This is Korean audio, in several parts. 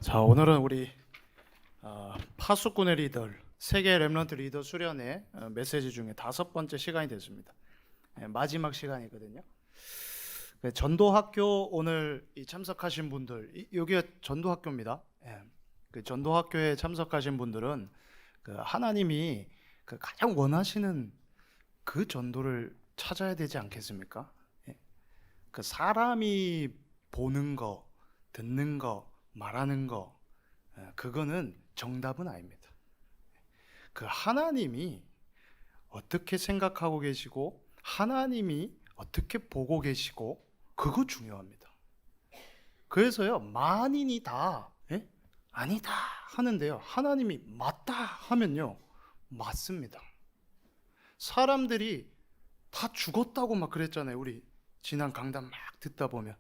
자, 오늘은 우리 파수꾼의 리더, 세계 렘넌트 리더 수련의 메시지 중에 5번째 시간이 됐습니다. 마지막 시간이거든요. 전도학교 오늘 참석하신 분들, 여기가 전도학교입니다. 그 전도학교에 참석하신 분들은 하나님이 가장 원하시는 그 전도를 찾아야 되지 않겠습니까? 그 사람이 보는 거, 듣는 거, 말하는 거, 그거는 정답은 아닙니다. 그 하나님이 어떻게 생각하고 계시고 하나님이 어떻게 보고 계시고 그거 중요합니다. 그래서요, 만인이 다 아니다 하는데요, 하나님이 맞다 하면요 맞습니다. 사람들이 다 죽었다고 막 그랬잖아요. 우리 지난 강단 막 듣다 보면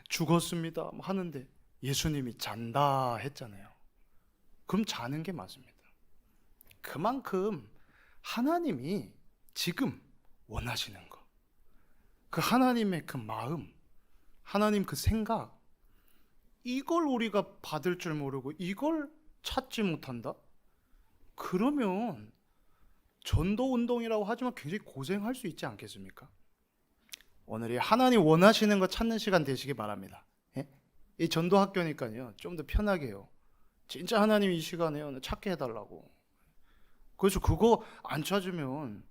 죽었습니다 하는데 예수님이 잔다 했잖아요. 그럼 자는 게 맞습니다. 그만큼 하나님이 지금 원하시는 거, 그 하나님의 그 마음, 하나님 그 생각, 이걸 우리가 받을 줄 모르고 이걸 찾지 못한다? 그러면 전도 운동이라고 하지만 굉장히 고생할 수 있지 않겠습니까? 오늘이 하나님 원하시는 거 찾는 시간 되시기 바랍니다. 이 전도 학교니까요, 좀 더 편하게 해요. 진짜 하나님 이 시간에 찾게 해달라고. 그래서 그거 안 찾으면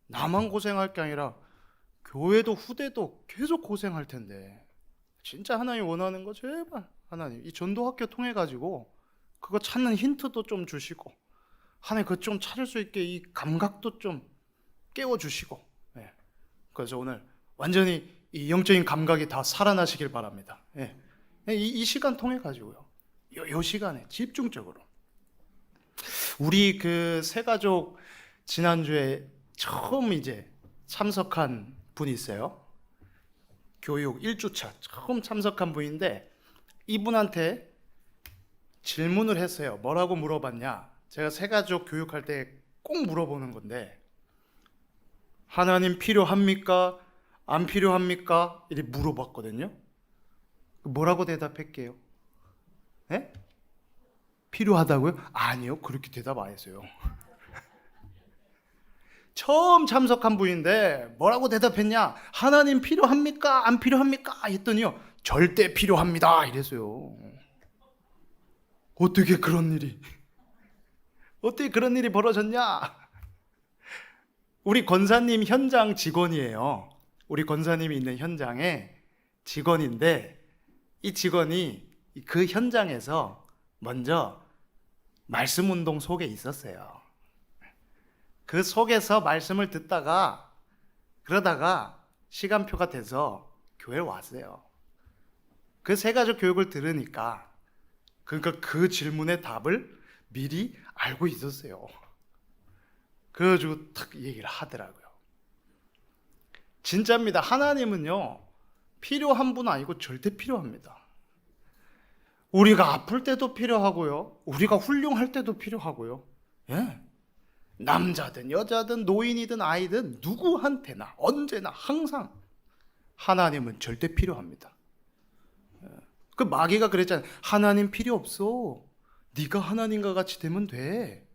나만 고생할 게 아니라 교회도 후대도 계속 고생할 텐데, 진짜 하나님 원하는 거 제발 하나님 이 전도 학교 통해 가지고 그거 찾는 힌트도 좀 주시고, 하나님 그거 좀 찾을 수 있게 이 감각도 좀 깨워주시고, 그래서 오늘 완전히 이 영적인 감각이 다 살아나시길 바랍니다. 이 시간 통해 가지고요, 요 시간에 집중적으로 우리 그 새가족 지난주에 처음 이제 참석한 분이 있어요. 교육 1주차 처음 참석한 분인데, 이분한테 질문을 했어요. 뭐라고 물어봤냐? 제가 새가족 교육할 때 꼭 물어보는 건데, 하나님 필요합니까? 안 필요합니까? 이렇게 물어봤거든요. 뭐라고 대답할게요? 네? 필요하다고요? 아니요, 그렇게 대답 안 했어요. 처음 참석한 분인데 뭐라고 대답했냐? 하나님 필요합니까? 안 필요합니까? 했더니요, 절대 필요합니다 이랬어요. 어떻게 그런 일이 벌어졌냐? 우리 권사님 현장 직원이에요. 우리 권사님이 있는 현장에 직원인데, 이 직원이 그 현장에서 먼저 말씀 운동 속에 있었어요. 그 속에서 말씀을 듣다가 그러다가 시간표가 돼서 교회에 왔어요. 그 새가족 교육을 들으니까, 그러니까 그 질문의 답을 미리 알고 있었어요. 그래가지고 탁 얘기를 하더라고요. 진짜입니다. 하나님은요, 필요한 분 아니고 절대 필요합니다. 우리가 아플 때도 필요하고요, 우리가 훌륭할 때도 필요하고요. 남자든 여자든 노인이든 아이든 누구한테나 언제나 항상 하나님은 절대 필요합니다. 그 마귀가 그랬잖아요. 하나님 필요 없어. 네가 하나님과 같이 되면 돼.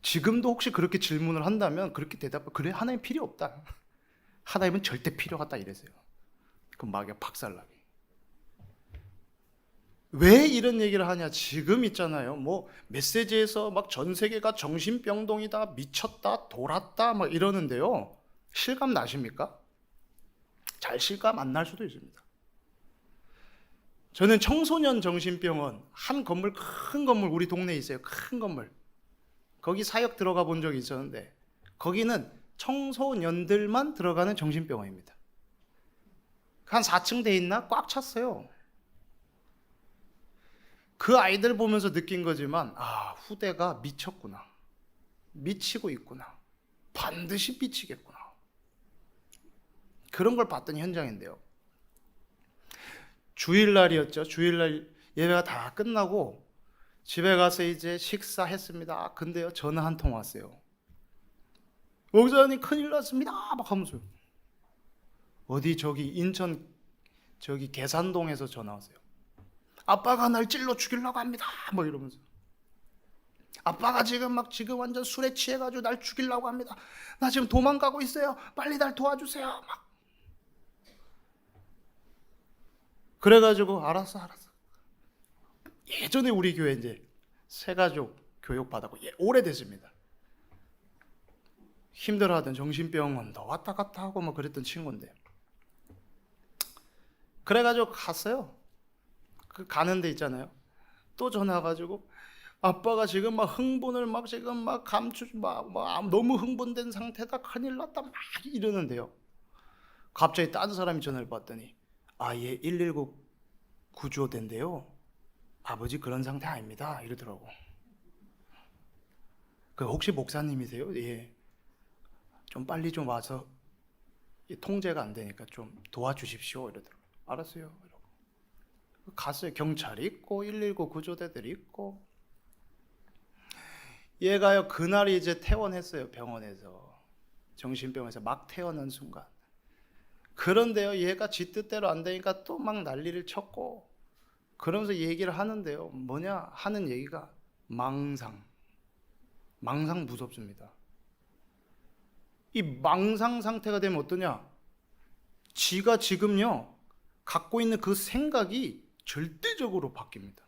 지금도 혹시 그렇게 질문을 한다면 그렇게 대답해. 그래, 하나님 필요 없다. 하나님은 절대 필요하다 이랬어요. 그 마귀가 박살나게. 왜 이런 얘기를 하냐? 지금 있잖아요, 뭐 메시지에서 막 전 세계가 정신병동이다, 미쳤다, 돌았다 막 이러는데요, 실감 나십니까? 잘 실감 안 날 수도 있습니다. 저는 청소년 정신병원 한 건물, 큰 건물, 우리 동네에 있어요. 큰 건물. 거기 사역 들어가 본 적이 있었는데, 거기는 청소년들만 들어가는 정신병원입니다. 한 4층 돼 있나? 꽉 찼어요. 그 아이들 보면서 느낀 거지만, 후대가 미쳤구나, 미치고 있구나, 반드시 미치겠구나, 그런 걸 봤던 현장인데요. 주일날이었죠. 주일날 예배가 다 끝나고 집에 가서 이제 식사했습니다. 근데요, 전화 한 통 왔어요. 목사님 큰일 났습니다 막 하면서요. 어디 저기 인천 저기 계산동에서 전화 왔어요. 아빠가 날 찔러 죽이려고 합니다. 뭐 이러면서. 아빠가 지금 완전 술에 취해가지고 날 죽이려고 합니다. 나 지금 도망가고 있어요. 빨리 날 도와주세요. 막. 그래가지고 알았어. 예전에 우리 교회 이제 새가족 교육 받았고 오래됐습니다. 힘들어하던 정신병원도 왔다 갔다 하고 뭐 그랬던 친구인데, 그래가지고 갔어요. 그 가는 데 있잖아요. 또 전화 가지고 아빠가 지금 막 흥분을 막 지금 막 너무 흥분된 상태다. 큰일 났다. 막 이러는데요. 갑자기 다른 사람이 전화를 받더니 얘 119 구조된대요. 아버지 그런 상태 아닙니다. 이러더라고. 그 혹시 목사님이세요? 예. 좀 빨리 좀 와서 통제가 안 되니까 좀 도와주십시오. 이러더라고. 알았어요. 이러고 갔어요. 경찰이 있고 119 구조대들이 있고. 얘가요 그날이 이제 퇴원했어요. 병원에서, 정신병원에서 막 퇴원한 순간. 그런데요 얘가 지 뜻대로 안 되니까 또 막 난리를 쳤고, 그러면서 얘기를 하는데요. 뭐냐 하는 얘기가 망상 무섭습니다. 이 망상 상태가 되면 어떠냐, 지가 지금요 갖고 있는 그 생각이 절대적으로 바뀝니다.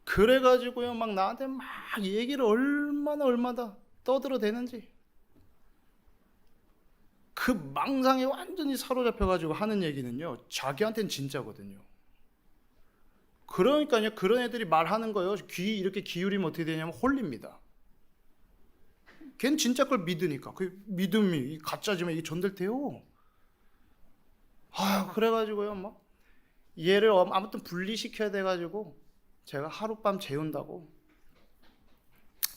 그래가지고요 막 나한테 막 얘기를 얼마나 떠들어대는지. 그 망상에 완전히 사로잡혀가지고 하는 얘기는요 자기한테는 진짜거든요. 그러니까요 그런 애들이 말하는 거요 귀 이렇게 기울이면 어떻게 되냐면 홀립니다. 걔는 진짜 걸 믿으니까. 그 믿음이 가짜지만 이게 전달돼요. 그래가지고요 막 얘를 아무튼 분리시켜야 돼가지고 제가 하룻밤 재운다고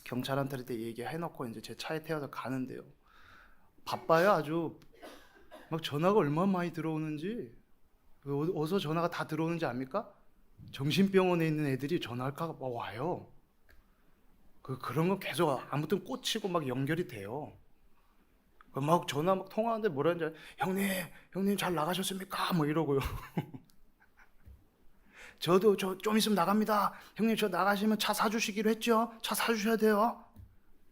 경찰한테 얘기해놓고 이제 제 차에 태워서 가는데요. 바빠요 아주. 막 전화가 얼마나 많이 들어오는지. 어디서 전화가 다 들어오는지 압니까? 정신병원에 있는 애들이 전화할까 봐 와요. 그런 거 계속 아무튼 꽂히고 막 연결이 돼요. 막 전화 막 통화하는데 뭐라 하는지, 형님 잘 나가셨습니까? 뭐 이러고요. 저도 좀 있으면 나갑니다. 형님 저 나가시면 차 사주시기로 했죠? 차 사주셔야 돼요.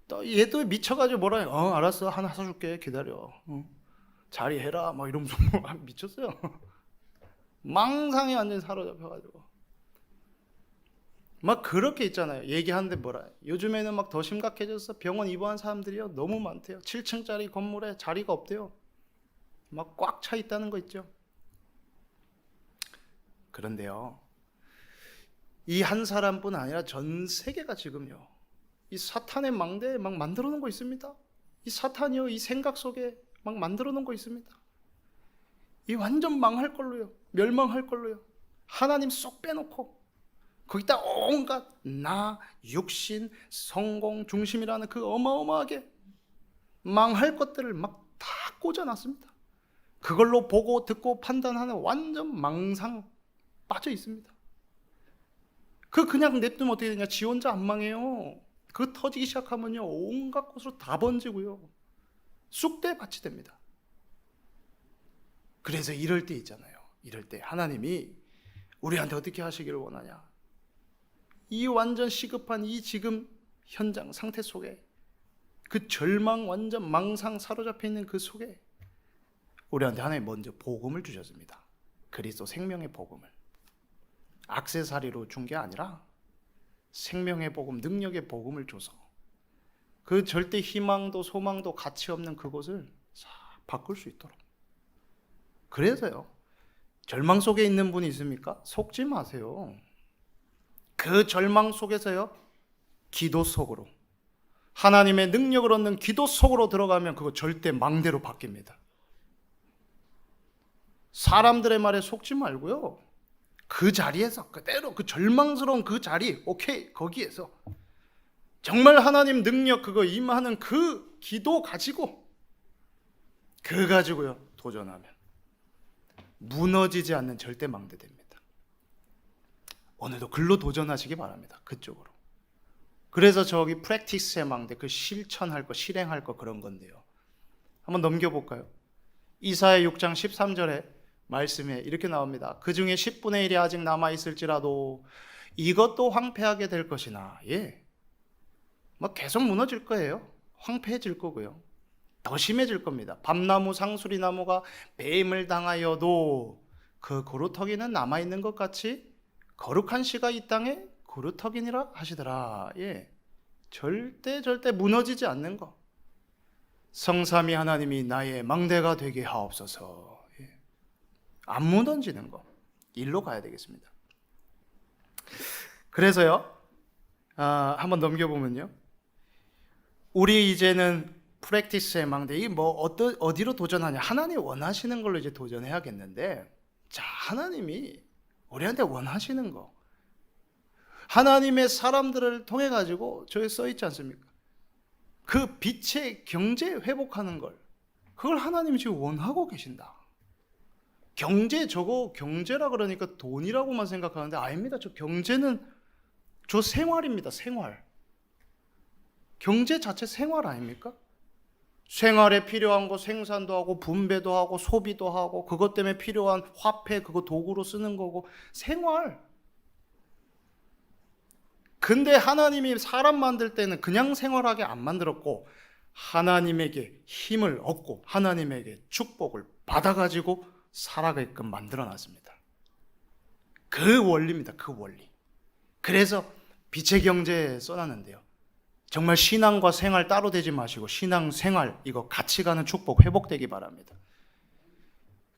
또 얘도 미쳐가지고 뭐라 해요. 알았어 하나 사줄게 기다려. 자리해라 막 이러면서 미쳤어요. 망상에 완전히 사로잡혀가지고 막 그렇게 있잖아요. 얘기하는데 뭐라 해요. 요즘에는 막 더 심각해져서 병원 입원한 사람들이요 너무 많대요. 7층짜리 건물에 자리가 없대요. 막 꽉 차 있다는 거 있죠. 그런데요 이 한 사람뿐 아니라 전 세계가 지금요 이 사탄의 망대에 막 만들어 놓은 거 있습니다. 이 사탄이요 이 생각 속에 막 만들어 놓은 거 있습니다. 이 완전 망할 걸로요, 멸망할 걸로요, 하나님 쏙 빼놓고 거기다 온갖 나, 육신, 성공 중심이라는 그 어마어마하게 망할 것들을 막 다 꽂아놨습니다. 그걸로 보고 듣고 판단하는 완전 망상 빠져 있습니다. 그냥 냅두면 어떻게 되냐, 지 혼자 안 망해요. 그 터지기 시작하면요 온갖 곳으로 다 번지고요 쑥대밭이 됩니다. 그래서 이럴 때 있잖아요. 이럴 때 하나님이 우리한테 어떻게 하시기를 원하냐, 이 완전 시급한 이 지금 현장 상태 속에 그 절망 완전 망상 사로잡혀 있는 그 속에 우리한테 하나님 먼저 복음을 주셨습니다. 그리스도 생명의 복음을 액세서리로 준 게 아니라 생명의 복음, 능력의 복음을 줘서 그 절대 희망도 소망도 가치 없는 그곳을 싹 바꿀 수 있도록. 그래서요 절망 속에 있는 분이 있습니까? 속지 마세요. 그 절망 속에서요 기도 속으로, 하나님의 능력을 얻는 기도 속으로 들어가면 그거 절대 망대로 바뀝니다. 사람들의 말에 속지 말고요 그 자리에서 그대로 그 절망스러운 그 자리, 오케이, 거기에서 정말 하나님 능력 그거 임하는 그 기도 가지고 그 가지고요 도전하면 무너지지 않는 절대 망대 됩니다. 오늘도 글로 도전하시기 바랍니다. 그쪽으로. 그래서 저기 프랙티스의 망대, 그 실천할 거, 실행할 거 그런 건데요. 한번 넘겨볼까요? 이사야 6장 13절에 말씀에 이렇게 나옵니다. 그 중에 10분의 1이 아직 남아있을지라도 이것도 황폐하게 될 것이나, 뭐 계속 무너질 거예요. 황폐해질 거고요. 더 심해질 겁니다. 밤나무 상수리나무가 뱀을 당하여도 그 고루터기는 남아있는 것 같이 거룩한 씨가 이 땅에 고루터기니라 하시더라. 절대 무너지지 않는 거. 성삼위 하나님이 나의 망대가 되게 하옵소서. 안 무너지는 거. 일로 가야 되겠습니다. 그래서요, 한번 넘겨보면요, 우리 이제는 프랙티스의 망대, 이 뭐 어디로 도전하냐? 하나님 원하시는 걸로 이제 도전해야겠는데, 자, 하나님이 우리한테 원하시는 거, 하나님의 사람들을 통해 가지고 저기 써 있지 않습니까? 그 빛의 경제 회복하는 걸, 그걸 하나님이 지금 원하고 계신다. 경제, 저거 경제라 그러니까 돈이라고만 생각하는데 아닙니다. 저 경제는 저 생활입니다. 생활. 경제 자체 생활 아닙니까? 생활에 필요한 거 생산도 하고 분배도 하고 소비도 하고 그것 때문에 필요한 화폐 그거 도구로 쓰는 거고 생활. 근데 하나님이 사람 만들 때는 그냥 생활하게 안 만들었고 하나님에게 힘을 얻고 하나님에게 축복을 받아가지고 살아가게끔 만들어놨습니다. 그 원리입니다. 그 원리. 그래서 빛의 경제에 써놨는데요, 정말 신앙과 생활 따로 되지 마시고 신앙, 생활 이거 같이 가는 축복 회복되기 바랍니다.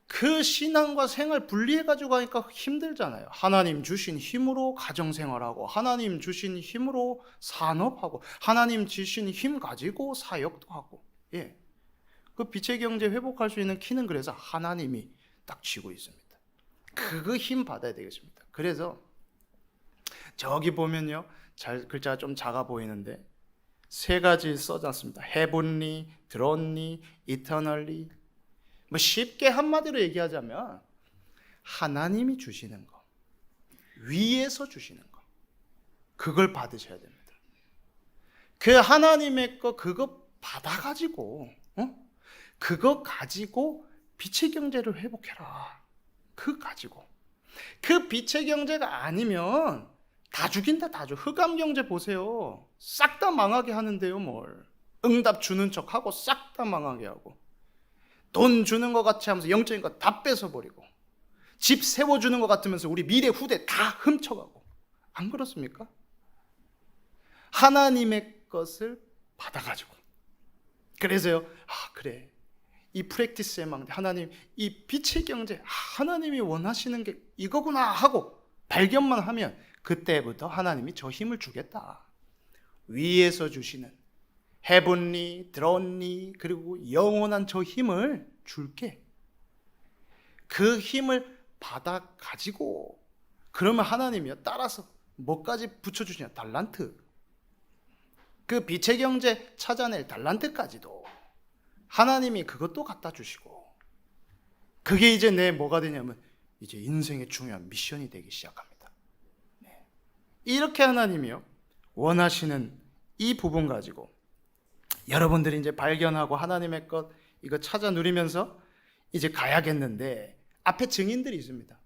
그 신앙과 생활 분리해가지고 하니까 힘들잖아요. 하나님 주신 힘으로 가정생활하고 하나님 주신 힘으로 산업하고 하나님 주신 힘 가지고 사역도 하고, 그 빛의 경제 회복할 수 있는 키는 그래서 하나님이 딱 쥐고 있습니다. 그거 힘 받아야 되겠습니다. 그래서 저기 보면요, 글자가 좀 작아 보이는데 세 가지 써놨습니다. heavenly, throne, eternally. 뭐 쉽게 한마디로 얘기하자면 하나님이 주시는 거, 위에서 주시는 거, 그걸 받으셔야 됩니다. 그 하나님의 거 그거 받아가지고 그거 가지고 빛의 경제를 회복해라. 그거 가지고. 그 빛의 경제가 아니면 다 죽인다. 다 죽. 흑암 경제 보세요. 싹 다 망하게 하는데요. 뭘 응답 주는 척하고 싹 다 망하게 하고 돈 주는 것 같이 하면서 영적인 거 다 뺏어버리고 집 세워주는 것 같으면서 우리 미래 후대 다 훔쳐가고. 안 그렇습니까? 하나님의 것을 받아가지고. 그래서요, 그래, 이 프랙티스의 망대, 하나님 이 빛의 경제 하나님이 원하시는 게 이거구나 하고 발견만 하면 그때부터 하나님이 저 힘을 주겠다. 위에서 주시는 heavenly, throne, 그리고 영원한 저 힘을 줄게. 그 힘을 받아 가지고 그러면 하나님이요, 따라서 뭐까지 붙여주시냐? 달란트. 그 빛의 경제 찾아낼 달란트까지도 하나님이 그것도 갖다 주시고, 그게 이제 내 뭐가 되냐면 이제 인생의 중요한 미션이 되기 시작합니다. 이렇게 하나님이요 원하시는 이 부분 가지고 여러분들이 이제 발견하고 하나님의 것 이거 찾아 누리면서 이제 가야겠는데, 앞에 증인들이 있습니다.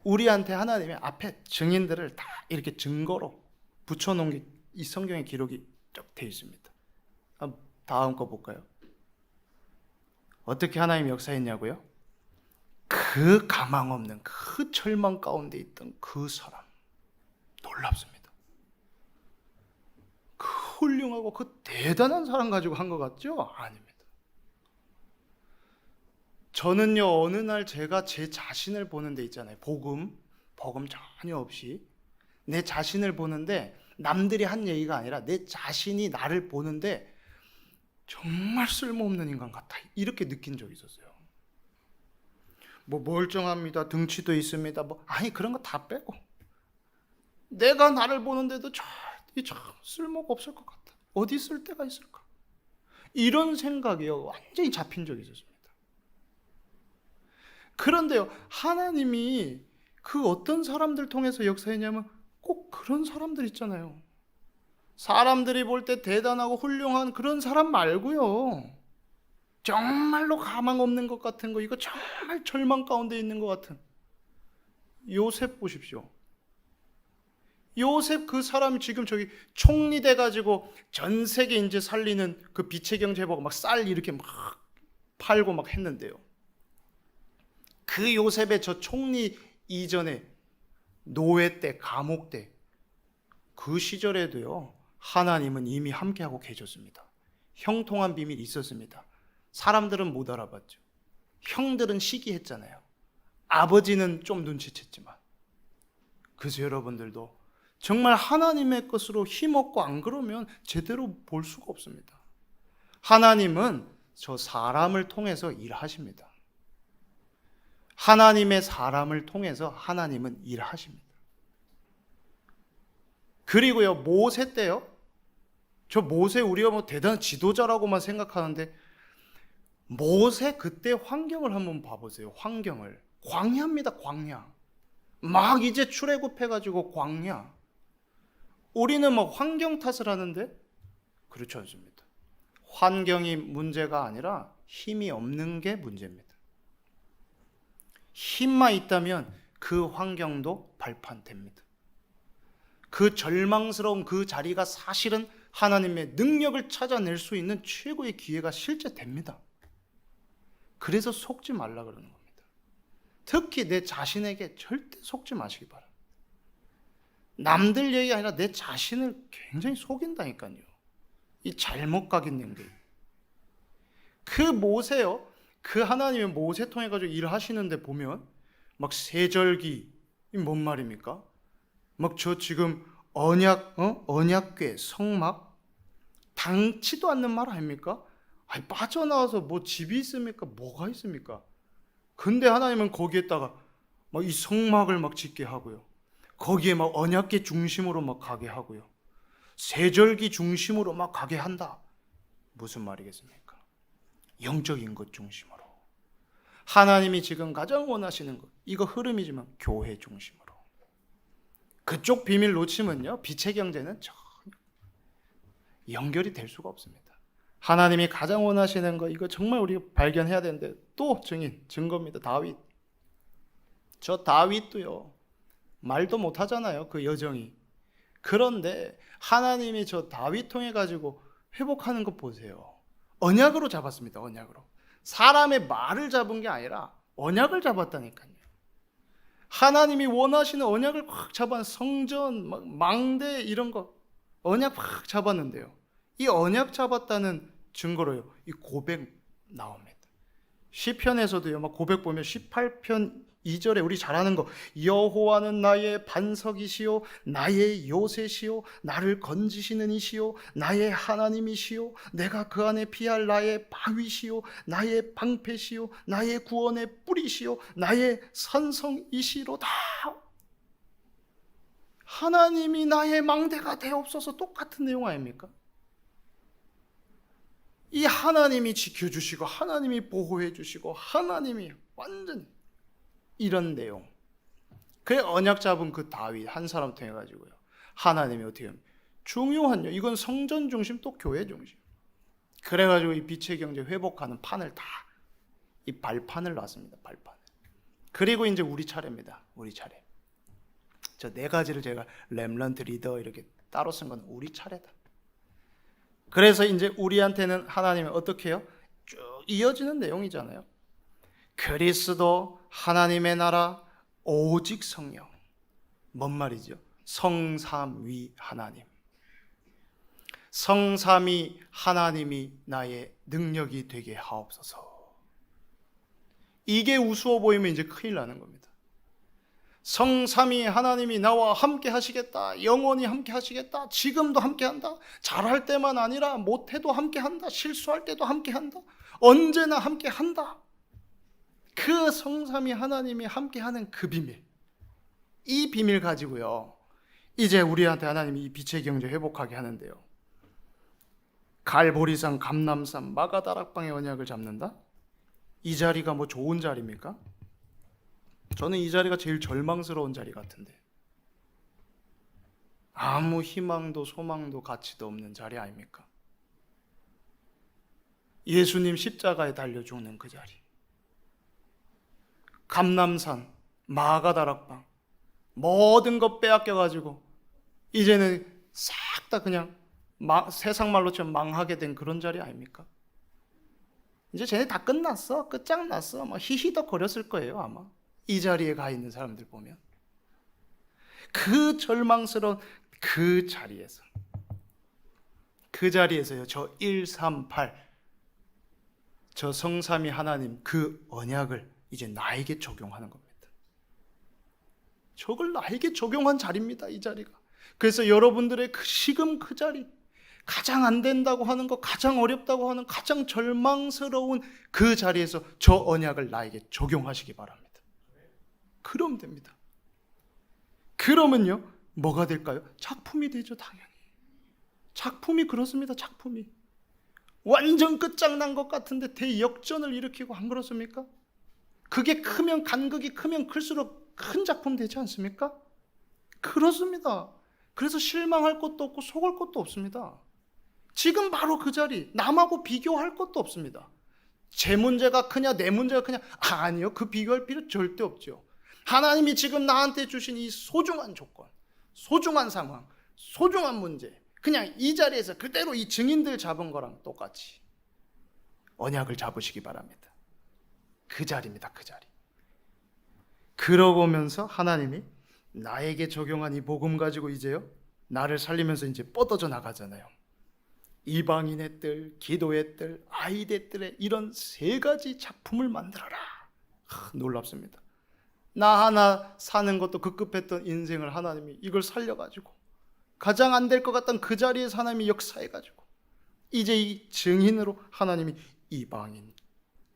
우리한테 하나님의 앞에 증인들을 다 이렇게 증거로 붙여놓은 게 이 성경의 기록이 쭉 되어 있습니다. 다음 거 볼까요? 어떻게 하나님이 역사했냐고요? 그 가망 없는 그 절망 가운데 있던 그 사람, 놀랍습니다. 그 훌륭하고 그 대단한 사람 가지고 한 것 같죠? 아닙니다. 저는요, 어느 날 제가 제 자신을 보는 데 있잖아요. 복음 전혀 없이 내 자신을 보는데, 남들이 한 얘기가 아니라 내 자신이 나를 보는데 정말 쓸모없는 인간 같아, 이렇게 느낀 적이 있었어요. 뭐 멀쩡합니다, 등치도 있습니다, 아니 그런 거 다 빼고 내가 나를 보는데도 쓸모가 없을 것 같아. 어디 쓸 데가 있을까? 이런 생각이요, 완전히 잡힌 적이 있었습니다. 그런데요, 하나님이 그 어떤 사람들 통해서 역사했냐면 꼭 그런 사람들 있잖아요. 사람들이 볼 때 대단하고 훌륭한 그런 사람 말고요, 정말로 가망 없는 것 같은 거, 이거 정말 절망 가운데 있는 것 같은 요셉 보십시오. 요셉 그 사람이 지금 저기 총리 돼가지고 전 세계 이제 살리는 그 빛의 경제 보고 막 쌀 이렇게 막 팔고 막 했는데요. 그 요셉의 저 총리 이전에 노예 때, 감옥 때, 그 시절에도요, 하나님은 이미 함께하고 계셨습니다. 형통한 비밀이 있었습니다. 사람들은 못 알아봤죠. 형들은 시기했잖아요. 아버지는 좀 눈치챘지만. 그래서 여러분들도 정말 하나님의 것으로 힘없고 안 그러면 제대로 볼 수가 없습니다. 하나님은 저 사람을 통해서 일하십니다. 하나님의 사람을 통해서 하나님은 일하십니다. 그리고요, 모세 때요, 저 모세 우리가 뭐 대단한 지도자라고만 생각하는데 모세 그때 환경을 한번 봐보세요. 환경을. 광야입니다. 광야. 막 이제 출애굽해가지고 광야. 우리는 뭐 환경 탓을 하는데 그렇지 않습니다. 환경이 문제가 아니라 힘이 없는 게 문제입니다. 힘만 있다면 그 환경도 발판됩니다. 그 절망스러운 그 자리가 사실은 하나님의 능력을 찾아낼 수 있는 최고의 기회가 실제 됩니다. 그래서 속지 말라 그러는 겁니다. 특히 내 자신에게 절대 속지 마시기 바랍니다. 남들 얘기 아니라 내 자신을 굉장히 속인다니까요. 이 잘못 각인된 게. 그 모세요. 그 하나님의 모세 통해 가지고 일하시는데 보면 막 세절기, 이 뭔 말입니까? 막 저 지금 언약궤, 성막 당치도 않는 말 아닙니까? 아니, 빠져나와서 뭐 집이 있습니까? 뭐가 있습니까? 근데 하나님은 거기에다가 막 이 성막을 막 짓게 하고요. 거기에 막 언약궤 중심으로 막 가게 하고요. 세절기 중심으로 막 가게 한다. 무슨 말이겠습니까? 영적인 것 중심으로. 하나님이 지금 가장 원하시는 것, 이거 흐름이지만 교회 중심으로. 그쪽 비밀 놓치면요, 빛의 경제는 전혀 연결이 될 수가 없습니다. 하나님이 가장 원하시는 거, 이거 정말 우리가 발견해야 되는데, 또 증거입니다. 다윗. 저 다윗도요, 말도 못 하잖아요, 그 여정이. 그런데 하나님이 저 다윗 통해 가지고 회복하는 것 보세요. 언약으로 잡았습니다. 언약으로. 사람의 말을 잡은 게 아니라 언약을 잡았다니까요. 하나님이 원하시는 언약을 확 잡아, 성전, 망대 이런 거 언약 확 잡았는데요. 이 언약 잡았다는 증거로요, 이 고백 나옵니다. 시편에서도요, 막 고백 보면 18편 2절에 우리 잘 아는 거, 여호와는 나의 반석이시요 나의 요새시요 나를 건지시는 이시요 나의 하나님이시요 내가 그 안에 피할 나의 바위시요 나의 방패시요 나의 구원의 뿌리시요 나의 산성이시로다. 하나님이 나의 망대가 되옵소서. 똑같은 내용 아닙니까? 이 하나님이 지켜주시고 하나님이 보호해 주시고 하나님이 완전히 이런 내용. 그 언약 잡은 그 다윗 한 사람 통해 가지고요, 하나님이 어떻게 하면 중요한요, 이건 성전 중심 또 교회 중심. 그래가지고 이 빛의 경제 회복하는 판을 다, 이 발판을 놨습니다. 발판을. 그리고 이제 우리 차례입니다. 우리 차례. 저 네 가지를 제가 렘넌트 리더 이렇게 따로 쓴 건 우리 차례다. 그래서 이제 우리한테는 하나님이 어떻게 해요? 쭉 이어지는 내용이잖아요. 그리스도, 하나님의 나라, 오직 성령. 뭔 말이죠? 성삼위 하나님. 성삼위 하나님이 나의 능력이 되게 하옵소서. 이게 우스워 보이면 이제 큰일 나는 겁니다. 성삼위 하나님이 나와 함께 하시겠다. 영원히 함께 하시겠다. 지금도 함께 한다. 잘할 때만 아니라 못해도 함께 한다. 실수할 때도 함께 한다. 언제나 함께 한다. 그 성삼위 하나님이 함께하는 그 비밀, 이 비밀 가지고요, 이제 우리한테 하나님이 이 빛의 경제 회복하게 하는데요, 갈보리산, 감람산, 마가다락방의 언약을 잡는다? 이 자리가 뭐 좋은 자리입니까? 저는 이 자리가 제일 절망스러운 자리 같은데, 아무 희망도 소망도 가치도 없는 자리 아닙니까? 예수님 십자가에 달려 죽는 그 자리, 감람산, 마가다락방, 모든 것 빼앗겨가지고 이제는 싹 다 그냥 세상 말로 치면 망하게 된 그런 자리 아닙니까? 이제 쟤네 다 끝났어, 끝장났어, 막 히히덕거렸을 거예요 아마. 이 자리에 가 있는 사람들 보면 그 절망스러운 그 자리에서요, 저 138, 저 성삼위 하나님 그 언약을 이제 나에게 적용하는 겁니다. 저걸 나에게 적용한 자리입니다, 이 자리가. 그래서 여러분들의 지금 그 자리, 가장 안 된다고 하는 거, 가장 어렵다고 하는, 가장 절망스러운 그 자리에서 저 언약을 나에게 적용하시기 바랍니다. 그럼 됩니다. 그러면요, 뭐가 될까요? 작품이 되죠, 당연히. 작품이 그렇습니다, 작품이. 완전 끝장난 것 같은데 대역전을 일으키고 안 그렇습니까? 그게 크면, 간극이 크면 클수록 큰 작품 되지 않습니까? 그렇습니다. 그래서 실망할 것도 없고 속을 것도 없습니다. 지금 바로 그 자리, 남하고 비교할 것도 없습니다. 제 문제가 크냐 내 문제가 크냐, 아니요, 그 비교할 필요 절대 없죠. 하나님이 지금 나한테 주신 이 소중한 조건, 소중한 상황, 소중한 문제, 그냥 이 자리에서 그대로 이 증인들 잡은 거랑 똑같이 언약을 잡으시기 바랍니다. 그 자리입니다, 그 자리. 그러고면서 하나님이 나에게 적용한 이 복음 가지고 이제요, 나를 살리면서 이제 뻗어져 나가잖아요. 이방인의 뜰, 기도의 뜰, 아이의 뜰에 이런 세 가지 작품을 만들어라. 놀랍습니다. 나 하나 사는 것도 급급했던 인생을 하나님이 이걸 살려가지고 가장 안 될 것 같던 그 자리에서 하나님이 역사해가지고 이제 이 증인으로 하나님이 이방인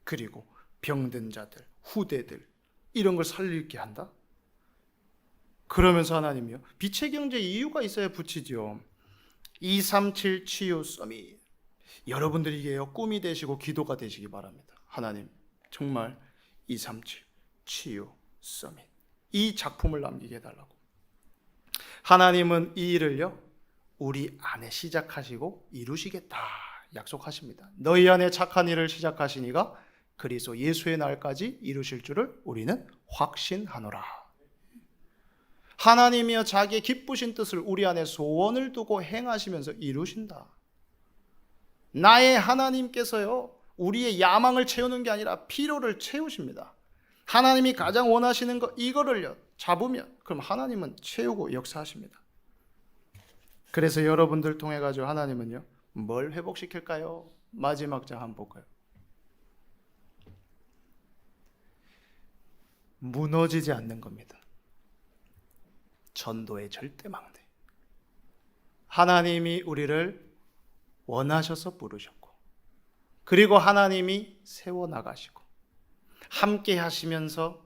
그리고 병든 자들, 후대들 이런 걸 살리게 한다. 그러면서 하나님이요, 빛의 경제 이유가 있어야 붙이죠. 237 치유 서밋. 여러분들이 이게요, 꿈이 되시고 기도가 되시기 바랍니다. 하나님 정말 237 치유 서밋, 이 작품을 남기게 해달라고. 하나님은 이 일을요, 우리 안에 시작하시고 이루시겠다 약속하십니다. 너희 안에 착한 일을 시작하신 이가 그리스도 예수의 날까지 이루실 줄을 우리는 확신하노라. 하나님이여 자기의 기쁘신 뜻을 우리 안에 소원을 두고 행하시면서 이루신다. 나의 하나님께서요, 우리의 야망을 채우는 게 아니라 필요를 채우십니다. 하나님이 가장 원하시는 거 이거를요 잡으면 그럼 하나님은 채우고 역사하십니다. 그래서 여러분들 통해 가지고 하나님은요, 뭘 회복시킬까요? 마지막 장 한번 볼까요? 무너지지 않는 겁니다. 전도의 절대망대. 하나님이 우리를 원하셔서 부르셨고, 그리고 하나님이 세워나가시고 함께 하시면서,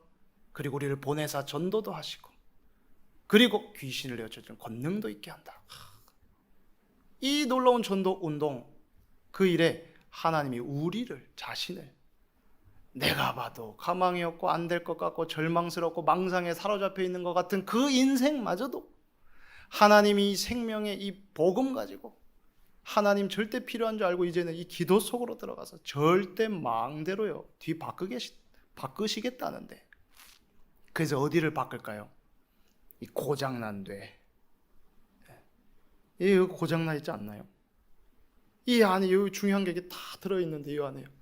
그리고 우리를 보내사 전도도 하시고, 그리고 귀신을 내어쫓는 권능도 있게 한다. 이 놀라운 전도 운동, 그 일에 하나님이 우리를, 자신을, 내가 봐도 가망이 없고 안 될 것 같고 절망스럽고 망상에 사로잡혀 있는 것 같은 그 인생마저도 하나님이 이 생명의 이 복음 가지고 하나님 절대 필요한 줄 알고 이제는 이 기도 속으로 들어가서 절대 망대로요 뒤 바꾸시겠다는데, 그래서 어디를 바꿀까요? 이 고장난 뇌, 이 고장나 있지 않나요? 이 안에 여기 중요한 게 이게 다 들어있는데, 이 안에요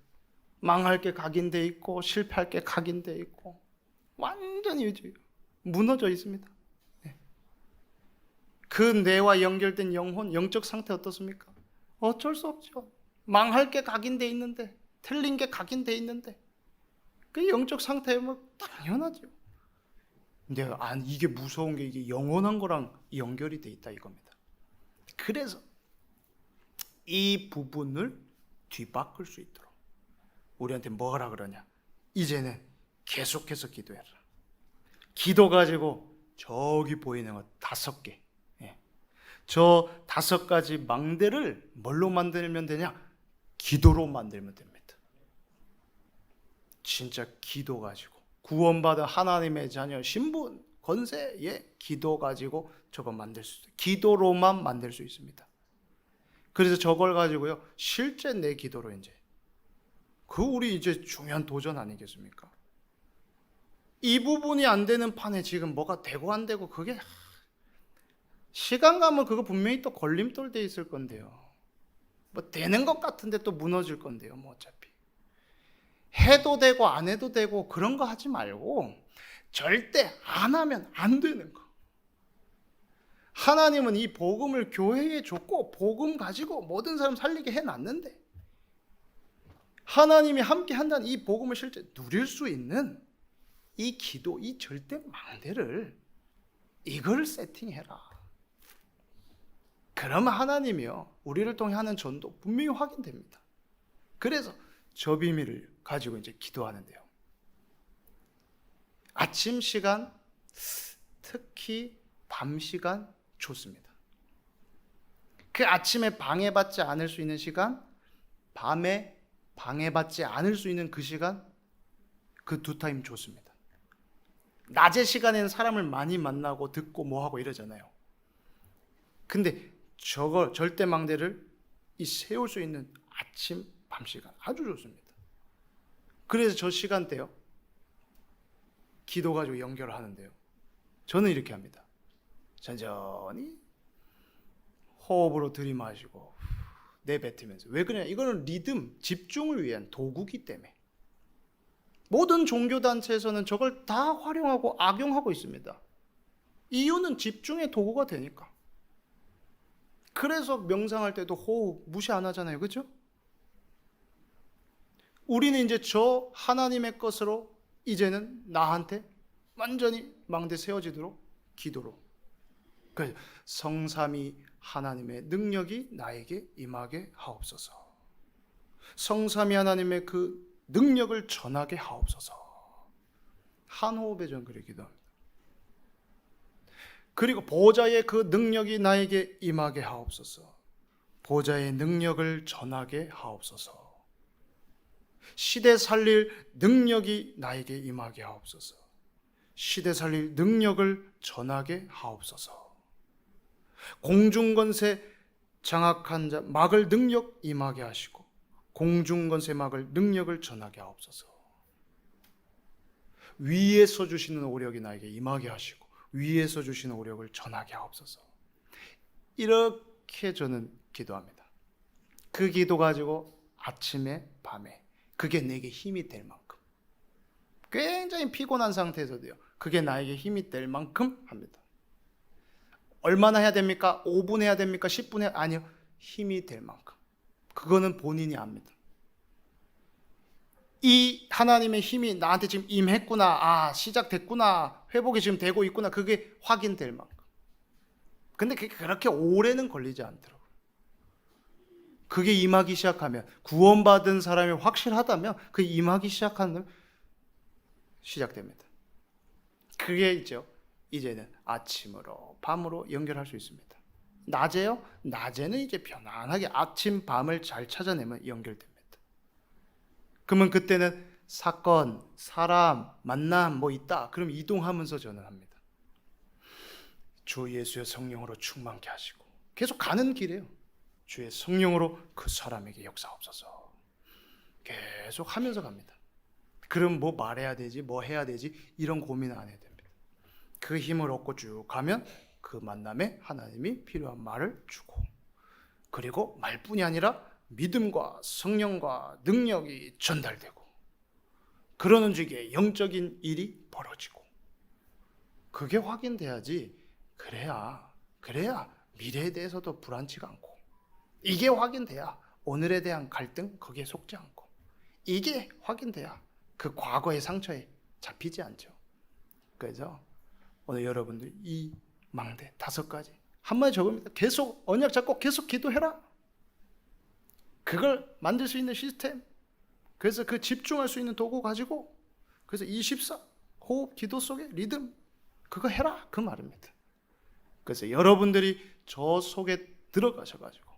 망할 게 각인돼 있고 실패할 게 각인돼 있고 완전히 무너져 있습니다. 그 뇌와 연결된 영혼, 영적 상태 어떻습니까? 어쩔 수 없죠. 망할 게 각인돼 있는데, 틀린 게 각인돼 있는데, 그 영적 상태에 뭐 당연하죠. 근데 이게 무서운 게 이게 영원한 거랑 연결이 돼 있다 이겁니다. 그래서 이 부분을 뒤바꿀 수 있도록 우리한테 뭐라 그러냐? 이제는 계속해서 기도해라. 기도 가지고 저기 보이는 거 5개, 저 5가지 망대를 뭘로 만들면 되냐? 기도로 만들면 됩니다. 진짜 기도 가지고 구원받은 하나님의 자녀 신분, 권세, 기도 가지고 저거 만들 수 있어요. 기도로만 만들 수 있습니다. 그래서 저걸 가지고요, 실제 내 기도로 이제 우리 이제 중요한 도전 아니겠습니까? 이 부분이 안 되는 판에 지금 뭐가 되고 안 되고, 그게 시간 가면 그거 분명히 또 걸림돌 돼 있을 건데요. 뭐 되는 것 같은데 또 무너질 건데요. 뭐 어차피 해도 되고 안 해도 되고 그런 거 하지 말고 절대 안 하면 안 되는 거. 하나님은 이 복음을 교회에 줬고 복음 가지고 모든 사람 살리게 해놨는데, 하나님이 함께 한다는 이 복음을 실제 누릴 수 있는 이 기도, 이 절대 망대를, 이걸 세팅해라. 그러면 하나님이요, 우리를 통해 하는 전도 분명히 확인됩니다. 그래서 저 비밀을 가지고 이제 기도하는데요. 아침 시간, 특히 밤 시간 좋습니다. 그 아침에 방해받지 않을 수 있는 시간, 밤에 방해받지 않을 수 있는 그 시간, 그 두 타임 좋습니다. 낮의 시간에는 사람을 많이 만나고 듣고 뭐하고 이러잖아요. 근데 저걸 절대망대를 세울 수 있는 아침, 밤 시간 아주 좋습니다. 그래서 저 시간대요, 기도 가지고 연결을 하는데요, 저는 이렇게 합니다. 천천히 호흡으로 들이마시고 내뱉으면서. 왜 그러냐, 이거는 리듬, 집중을 위한 도구기 때문에. 모든 종교단체에서는 저걸 다 활용하고 악용하고 있습니다. 이유는 집중의 도구가 되니까. 그래서 명상할 때도 호흡 무시 안 하잖아요. 그렇죠? 우리는 이제 저 하나님의 것으로 이제는 나한테 완전히 망대 세워지도록 기도로. 그래서 성삼위 하나님의 능력이 나에게 임하게 하옵소서. 성삼위 하나님의 그 능력을 전하게 하옵소서. 한 호흡에 전 그렇게 기도합니다. 그리고 보좌의 그 능력이 나에게 임하게 하옵소서. 보좌의 능력을 전하게 하옵소서. 시대 살릴 능력이 나에게 임하게 하옵소서. 시대 살릴 능력을 전하게 하옵소서. 공중권세 장악한 자 막을 능력 임하게 하시고, 공중권세 막을 능력을 전하게 하옵소서. 위에서 주시는 오력이 나에게 임하게 하시고, 위에서 주시는 오력을 전하게 하옵소서. 이렇게 저는 기도합니다. 그 기도 가지고 아침에 밤에 그게 내게 힘이 될 만큼, 굉장히 피곤한 상태에서도요, 그게 나에게 힘이 될 만큼 합니다. 얼마나 해야 됩니까? 5분 해야 됩니까? 10분 해야? 아니요, 힘이 될 만큼. 그거는 본인이 압니다. 이 하나님의 힘이 나한테 지금 임했구나, 시작됐구나, 회복이 지금 되고 있구나, 그게 확인될 만큼. 근데 그게 그렇게 오래는 걸리지 않더라고요. 그게 임하기 시작하면, 구원받은 사람이 확실하다면 그 임하기 시작하면 시작됩니다. 그게 있죠. 이제는 아침으로 밤으로 연결할 수 있습니다. 낮에요? 낮에는 이제 편안하게 아침 밤을 잘 찾아내면 연결됩니다. 그러면 그때는 사건, 사람, 만남 뭐 있다, 그럼 이동하면서 전환합니다. 주 예수의 성령으로 충만케 하시고, 계속 가는 길이에요. 주의 성령으로 그 사람에게 역사하옵소서. 계속 하면서 갑니다. 그럼 뭐 말해야 되지, 뭐 해야 되지, 이런 고민 안 해야 됩니다. 그 힘을 얻고 쭉 가면 그 만남에 하나님이 필요한 말을 주고, 그리고 말뿐이 아니라 믿음과 성령과 능력이 전달되고, 그러는 중에 영적인 일이 벌어지고, 그게 확인돼야지. 그래야 미래에 대해서도 불안치가 않고, 이게 확인돼야 오늘에 대한 갈등 거기에 속지 않고, 이게 확인돼야 그 과거의 상처에 잡히지 않죠. 그래서 오늘 여러분들 이 망대 5가지 한마디 적읍니다. 계속 언약 잡고 계속 기도해라. 그걸 만들 수 있는 시스템, 그래서 그 집중할 수 있는 도구 가지고, 그래서 24 호흡 기도 속에 리듬, 그거 해라, 그 말입니다. 그래서 여러분들이 저 속에 들어가셔가지고,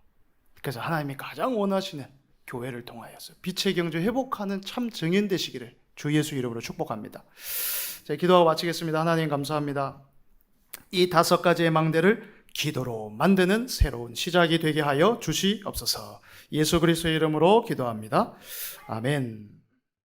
그래서 하나님이 가장 원하시는 교회를 통하여서 빛의 경제 회복하는 참 증인 되시기를 주 예수 이름으로 축복합니다. 자, 기도하고 마치겠습니다. 하나님 감사합니다. 이 5가지의 망대를 기도로 만드는 새로운 시작이 되게 하여 주시옵소서. 예수 그리스도의 이름으로 기도합니다. 아멘.